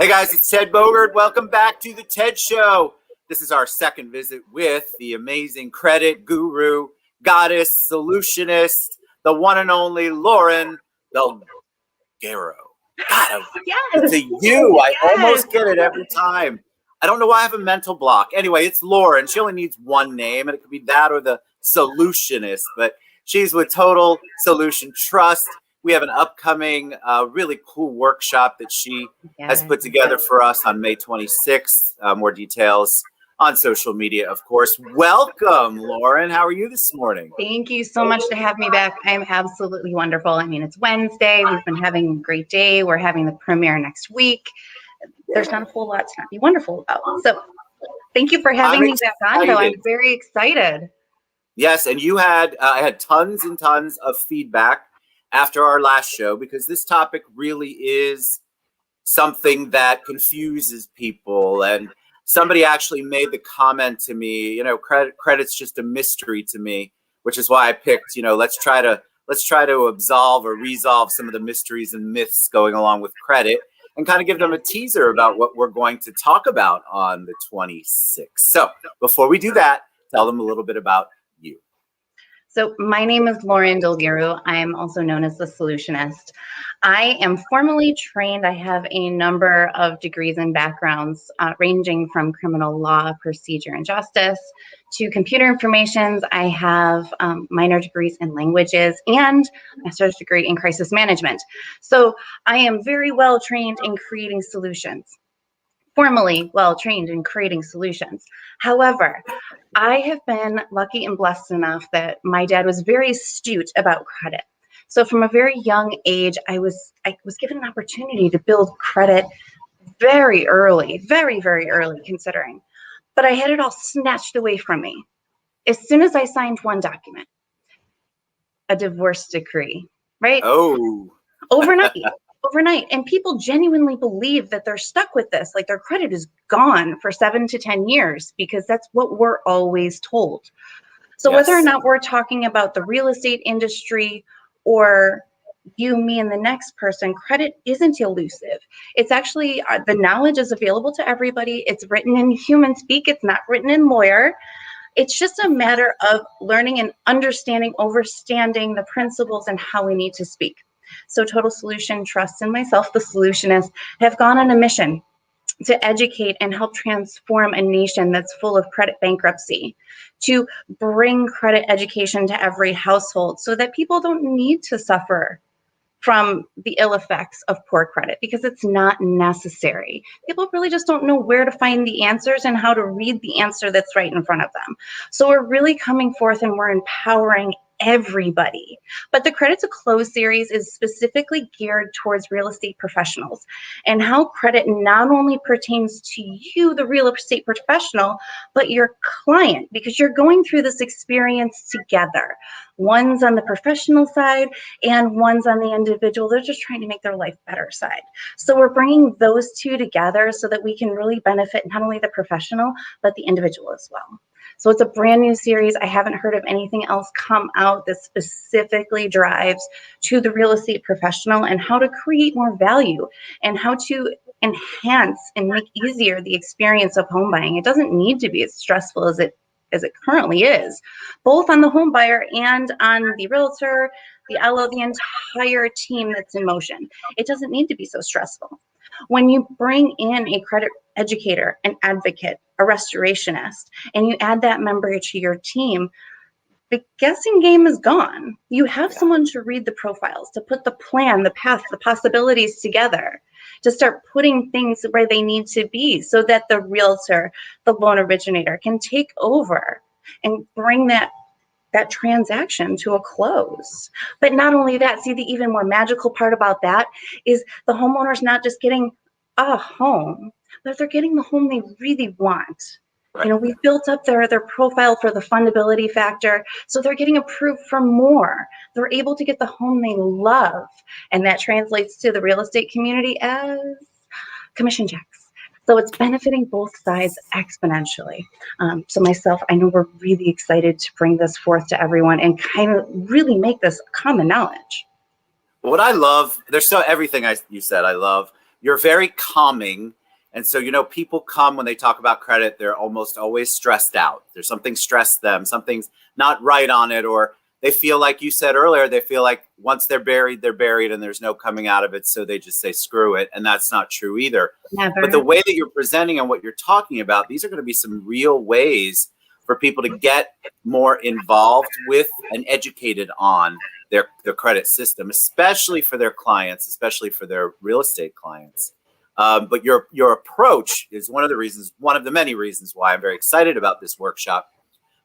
Hey guys, it's Ted Bogert. Welcome back to the TED Show. This is our second visit with the amazing credit guru, goddess, solutionist, the one and only Lauren Dulgheru. God, it's a you. I almost get it every time. I don't know why I have a mental block. Anyway, it's Lauren. She only needs one name, and it could be that or the solutionist, but she's with Total Solution Trust. We have an upcoming really cool workshop that she has put together for us on May 26th. More details on social media, of course. Welcome, Lauren. How are you this morning? Thank you so much to have me back. I'm absolutely wonderful. I mean, it's Wednesday. We've been having a great day. We're having the premiere next week. There's not a whole lot to not be wonderful about. So thank you for having me back on, though. I'm very excited. Yes, and you had I had tons and tons of feedback after our last show, because this topic really is something that confuses people. And somebody actually made the comment to me, you know, credit's just a mystery to me, which is why I picked, you know, let's try to absolve or resolve some of the mysteries and myths going along with credit, and kind of give them a teaser about what we're going to talk about on the 26th. So before we do that, tell them a little bit about you. So my name is Lauren Dulgheru. I am also known as the Solutionist. I am formally trained. I have a number of degrees and backgrounds ranging from criminal law, procedure, and justice to computer information. I have minor degrees in languages and a master's degree in crisis management. So I am very well trained in creating solutions. Formally well trained in creating solutions. However, I have been lucky and blessed enough that my dad was very astute about credit. So from a very young age, I was given an opportunity to build credit very early, very, very early considering. But I had it all snatched away from me as soon as I signed one document, a divorce decree, right? Oh. Overnight. And people genuinely believe that they're stuck with this, like their credit is gone for 7 to 10 years, because that's what we're always told. So yes. Whether or not we're talking about the real estate industry or you, me, and the next person, credit isn't elusive. It's actually, the knowledge is available to everybody. It's written in human speak. It's not written in lawyer. It's just a matter of learning and understanding the principles and how we need to speak. So Total Solution Trust and myself, the Solutionist, have gone on a mission to educate and help transform a nation that's full of credit bankruptcy, to bring credit education to every household so that people don't need to suffer from the ill effects of poor credit, because it's not necessary. People really just don't know where to find the answers and how to read the answer that's right in front of them. So we're really coming forth and we're empowering everybody. But the Credit to Close series is specifically geared towards real estate professionals and how credit not only pertains to you, the real estate professional, but your client, because you're going through this experience together. One's on the professional side and one's on the individual. They're just trying to make their life better side. So we're bringing those two together so that we can really benefit not only the professional, but the individual as well. So it's a brand new series. I haven't heard of anything else come out that specifically drives to the real estate professional and how to create more value and how to enhance and make easier the experience of home buying. It doesn't need to be as stressful as it currently is, both on the home buyer and on the realtor, the LO, the entire team that's in motion. It doesn't need to be so stressful. When you bring in a credit educator, an advocate, a restorationist, and you add that member to your team, the guessing game is gone. You have someone to read the profiles, to put the plan, the path, the possibilities together, to start putting things where they need to be so that the realtor, the loan originator can take over and bring that transaction to a close. But not only that, see, the even more magical part about that is the homeowner's not just getting a home, but they're getting the home they really want. Right. You know, we've built up their profile for the fundability factor, so they're getting approved for more. They're able to get the home they love, and that translates to the real estate community as commission checks. So it's benefiting both sides exponentially. So myself, I know we're really excited to bring this forth to everyone and kind of really make this common knowledge. What I love, everything you said I love, you're very calming. And so, people come when they talk about credit, they're almost always stressed out. There's something stressed them, something's not right on it, or they feel like you said earlier, they feel like once they're buried and there's no coming out of it. So they just say, screw it. And that's not true either. Never. But the way that you're presenting and what you're talking about, these are going to be some real ways for people to get more involved with and educated on their credit system, especially for their clients, especially for their real estate clients. But your approach is one of the many reasons why I'm very excited about this workshop,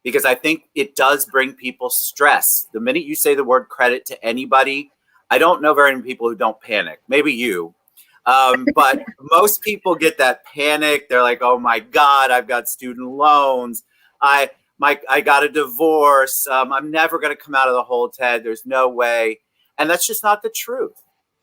because I think it does bring people stress. The minute you say the word credit to anybody, I don't know very many people who don't panic. Maybe you. But most people get that panic. They're like, oh my God, I've got student loans. I got a divorce. I'm never going to come out of the hole, Ted. There's no way. And that's just not the truth.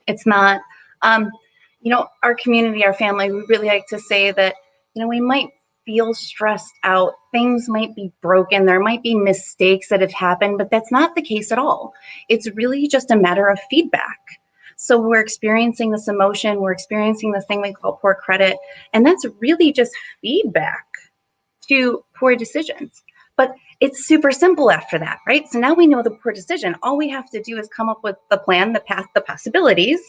It's not. Our community, our family, we really like to say that, we might feel stressed out. Things might be broken. There might be mistakes that have happened, but that's not the case at all. It's really just a matter of feedback. So we're experiencing this emotion. We're experiencing this thing we call poor credit. And that's really just feedback to poor decisions. But it's super simple after that, right? So now we know the poor decision. All we have to do is come up with the plan, the path, the possibilities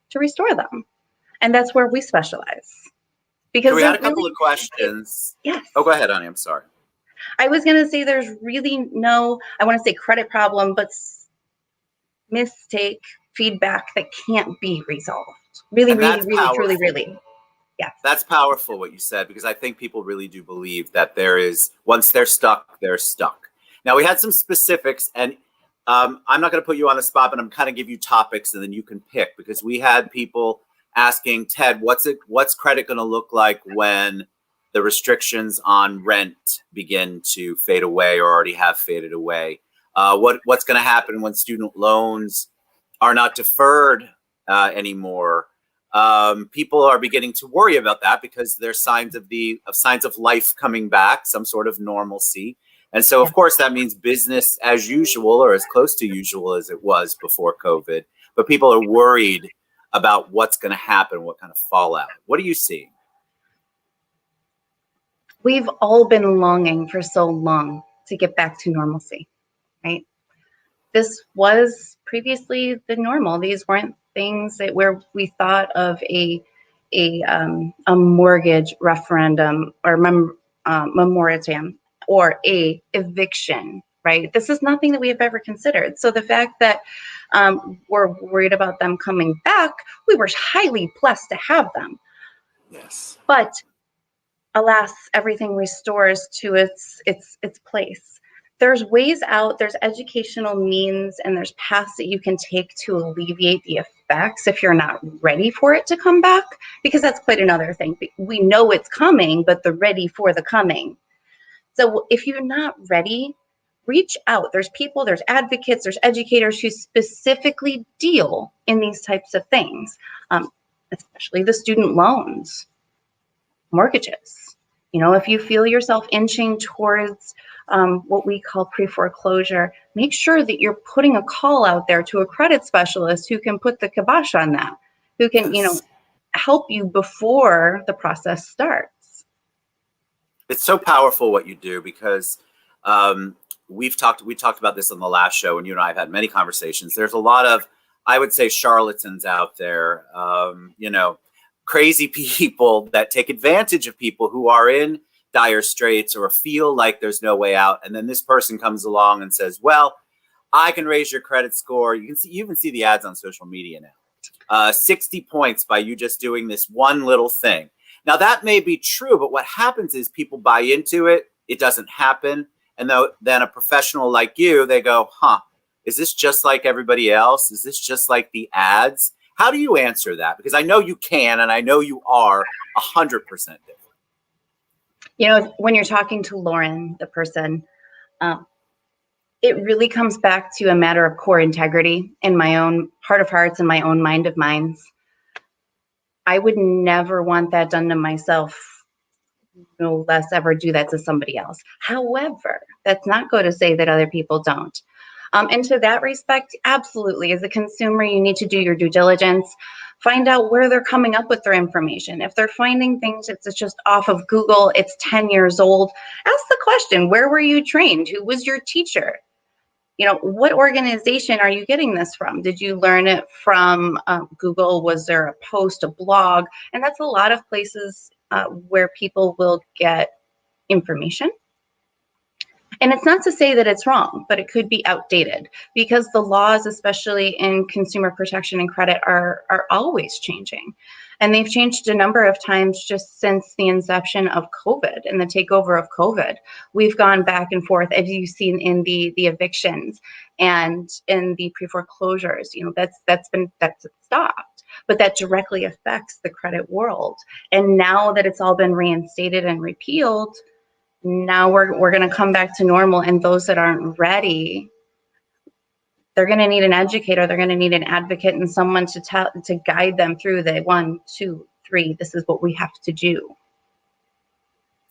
to restore them. And that's where we specialize. Because so we had a couple of questions. Yes. Oh, go ahead, honey. I'm sorry. I was going to say there's really no, I want to say credit problem, but mistake feedback that can't be resolved. Really, really. Yes. That's powerful what you said, because I think people really do believe that once they're stuck, they're stuck. Now, we had some specifics, and I'm not going to put you on the spot, but I'm kind of give you topics and then you can pick, because we had people asking, Ted, what's credit going to look like when the restrictions on rent begin to fade away or already have faded away? What's going to happen when student loans are not deferred anymore? People are beginning to worry about that because there's signs of life coming back, some sort of normalcy. And so, of course, that means business as usual, or as close to usual as it was before COVID. But people are worried about what's going to happen, what kind of fallout. What are you seeing? We've all been longing for so long to get back to normalcy, right? This was previously the normal. These weren't things where we thought of a mortgage referendum or moratorium or a eviction, right? This is nothing that we have ever considered. So the fact that we're worried about them coming back, we were highly blessed to have them. Yes. But alas, everything restores to its place. There's ways out, there's educational means, and there's paths that you can take to alleviate the effects if you're not ready for it to come back, because that's quite another thing. We know it's coming, but the ready for the coming. So if you're not ready, reach out. There's people, there's advocates, there's educators who specifically deal in these types of things, especially the student loans, mortgages. If you feel yourself inching towards what we call pre-foreclosure, make sure that you're putting a call out there to a credit specialist who can put the kibosh on that, who can, help you before the process starts. It's so powerful what you do, because we talked about this on the last show, and you and I have had many conversations. There's a lot of, I would say, charlatans out there, crazy people that take advantage of people who are in dire straits or feel like there's no way out. And then this person comes along and says, well, I can raise your credit score. You even see the ads on social media now. 60 points by you just doing this one little thing. Now, that may be true, but what happens is people buy into it. It doesn't happen. And then a professional like you, they go, is this just like everybody else? Is this just like the ads? How do you answer that? Because I know you can, and I know you are 100% different. When you're talking to Lauren, the person, it really comes back to a matter of core integrity in my own heart of hearts and my own mind of minds. I would never want that done to myself, no less ever do that to somebody else. However, that's not going to say that other people don't. And to that respect, absolutely, as a consumer, you need to do your due diligence, find out where they're coming up with their information. If they're finding things it's just off of Google, it's 10 years old, ask the question, where were you trained? Who was your teacher? What organization are you getting this from? Did you learn it from Google? Was there a post, a blog? And that's a lot of places where people will get information. And it's not to say that it's wrong, but it could be outdated because the laws, especially in consumer protection and credit, are always changing. And they've changed a number of times just since the inception of COVID and the takeover of COVID. We've gone back and forth, as you've seen in the evictions and in the pre-foreclosures. That's stopped, but that directly affects the credit world. And now that it's all been reinstated and repealed, now we're going to come back to normal, and those that aren't ready, they're going to need an educator, they're going to need an advocate and someone to guide them through the 1, 2, 3, this is what we have to do.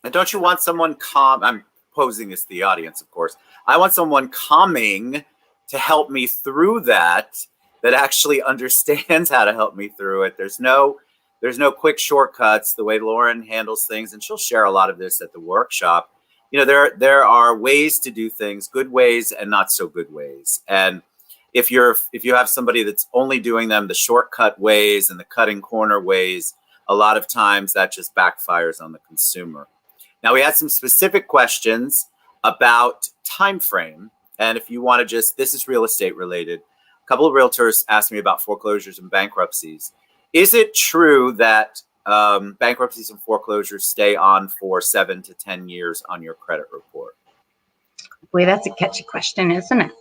And don't you want someone calm? I'm posing this to the audience, of course. I want someone calming to help me through that actually understands how to help me through it. There's no quick shortcuts the way Lauren handles things, and she'll share a lot of this at the workshop. There are ways to do things, good ways and not so good ways. And if you have somebody that's only doing them the shortcut ways and the cutting corner ways, a lot of times that just backfires on the consumer. Now, we had some specific questions about time frame, and if you want to this is real estate related. A couple of realtors asked me about foreclosures and bankruptcies. Is it true that bankruptcies and foreclosures stay on for 7 to 10 years on your credit report? Boy, that's a catchy question, isn't it?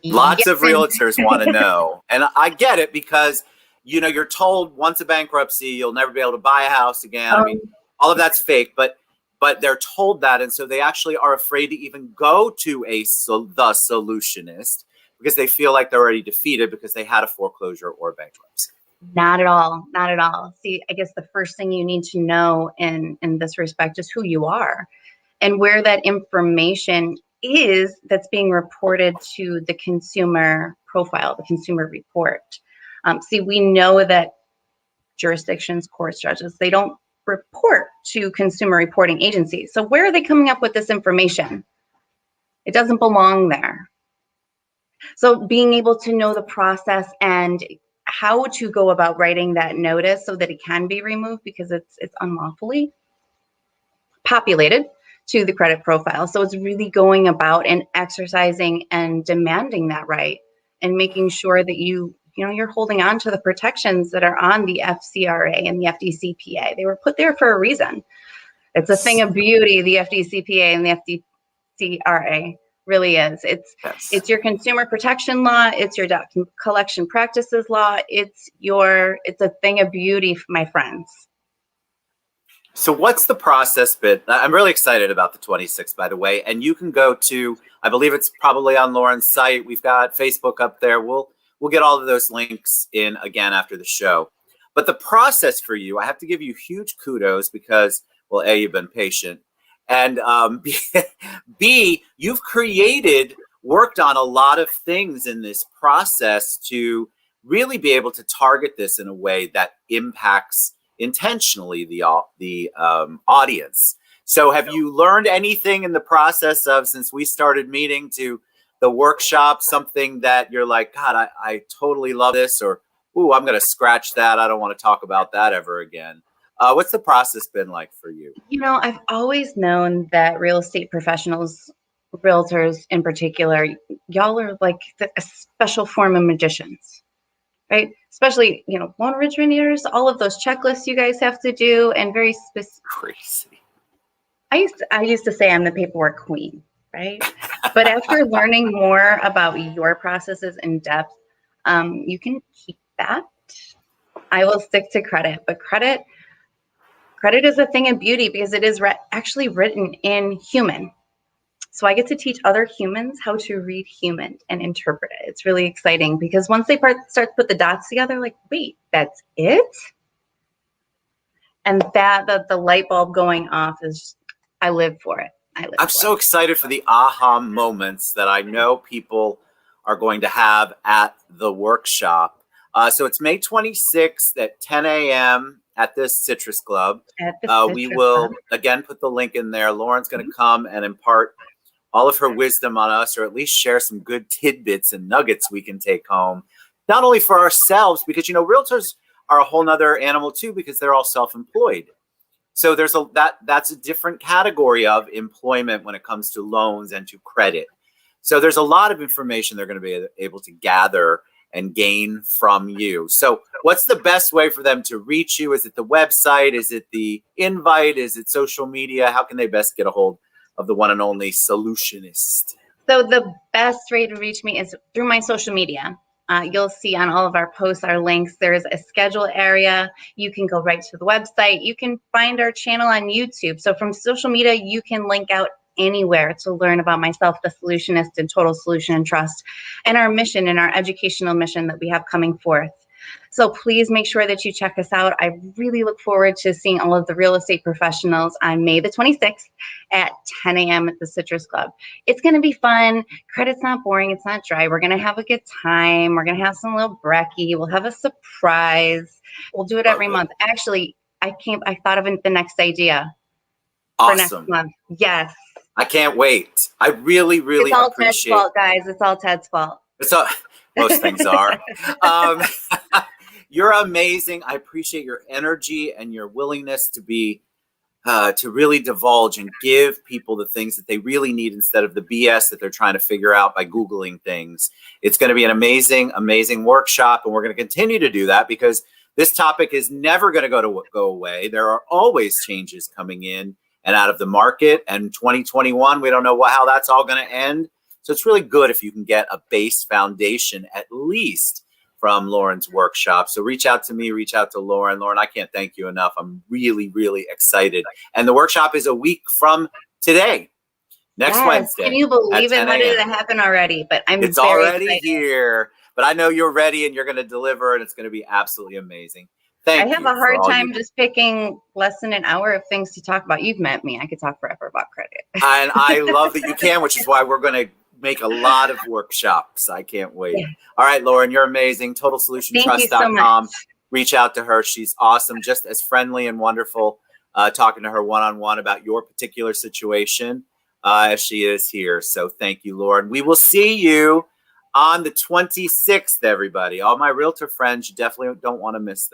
Lots of realtors want to know. And I get it because, you're told once a bankruptcy, you'll never be able to buy a house again. I mean, all of that's fake, but they're told that. And so they actually are afraid to even go to the solutionist because they feel like they're already defeated because they had a foreclosure or bankruptcy. Not at all. Not at all. See, I guess the first thing you need to know in this respect is who you are and where that information is that's being reported to the consumer profile, the consumer report. See, we know that jurisdictions, courts, judges, they don't report to consumer reporting agencies. So where are they coming up with this information? It doesn't belong there. So being able to know the process and how to go about writing that notice so that it can be removed because it's unlawfully populated to the credit profile. So it's really going about and exercising and demanding that right and making sure that you're holding on to the protections that are on the FCRA and the FDCPA. They were put there for a reason. It's a thing of beauty, the FDCPA and the FDCRA really is. It's your consumer protection law, it's your debt collection practices law, it's a thing of beauty, my friends. So what's the process bit? I'm really excited about the 26th, by the way, and you can go to, I believe it's probably on Lauren's site. We've got Facebook up there. We'll get all of those links in again after the show. But the process for you, I have to give you huge kudos because, well, A, you've been patient, and B, you've worked on a lot of things in this process to really be able to target this in a way that impacts intentionally the audience. So have you learned anything in the process of, since we started meeting to the workshop, something that you're like, God, I totally love this, or, ooh, I'm going to scratch that. I don't want to talk about that ever again. What's the process been like for you? I've always known that real estate professionals, realtors in particular, y'all are like a special form of magicians, right? Especially, loan originators, all of those checklists you guys have to do, and very specific. Crazy. I used to say I'm the paperwork queen, right? But after learning more about your processes in depth, you can keep that. I will stick to credit, but credit is a thing of beauty because it is actually written in human. So I get to teach other humans how to read human and interpret it. It's really exciting because once they start to put the dots together, like, wait, that's it? And the light bulb going off is, I live for it. I'm so excited for the aha moments that I know people are going to have at the workshop. So it's May 26th at 10 a.m. at this Citrus Club. We will, again, put the link in there. Lauren's going to come and impart all of her wisdom on us, or at least share some good tidbits and nuggets we can take home, not only for ourselves, because, realtors are a whole nother animal too, because they're all self-employed. So there's that's a different category of employment when it comes to loans and to credit. So there's a lot of information they're going to be able to gather and gain from you. So what's the best way for them to reach you? Is it the website? Is it the invite? Is it social media? How can they best get a hold of the one and only Solutionist? So the best way to reach me is through my social media. You'll see on all of our posts, our links, there's a schedule area. You can go right to the website. You can find our channel on YouTube. So from social media, you can link out anywhere to learn about myself, the Solutionist, and Total Solution and Trust, and our mission and our educational mission that we have coming forth. So please make sure that you check us out. I really look forward to seeing all of the real estate professionals on May the 26th at 10 a.m. at the Citrus Club. It's going to be fun. Credit's not boring. It's not dry. We're going to have a good time. We're going to have some little brekkie. We'll have a surprise. We'll do it every month. Actually, I thought of the next idea. Awesome. For next month. Yes. I can't wait. I really, really appreciate it. It's all Ted's fault, guys. It's all Ted's fault. Most things are. You're amazing. I appreciate your energy and your willingness to really divulge and give people the things that they really need instead of the BS that they're trying to figure out by Googling things. It's going to be an amazing, amazing workshop, and we're going to continue to do that because this topic is never going to go away. There are always changes coming in and out of the market, and 2021, we don't know how that's all going to end. So it's really good if you can get a base foundation at least from Lauren's workshop. So reach out to me, reach out to Lauren. Lauren, I can't thank you enough. I'm really, really excited. And the workshop is a week from today, next Wednesday. Can you believe it? How did it happen already? But it's already excited. Here. But I know you're ready and you're going to deliver, and it's going to be absolutely amazing. I have a hard time just picking less than an hour of things to talk about. You've met me. I could talk forever about credit. And I love that you can, which is why we're going to make a lot of workshops. I can't wait. Yeah. All right, Lauren, you're amazing. TotalSolutionTrust.com. So reach out to her. She's awesome, just as friendly and wonderful, talking to her one-on-one about your particular situation as she is here. So thank you, Lauren. We will see you on the 26th, everybody. All my realtor friends, you definitely don't want to miss this.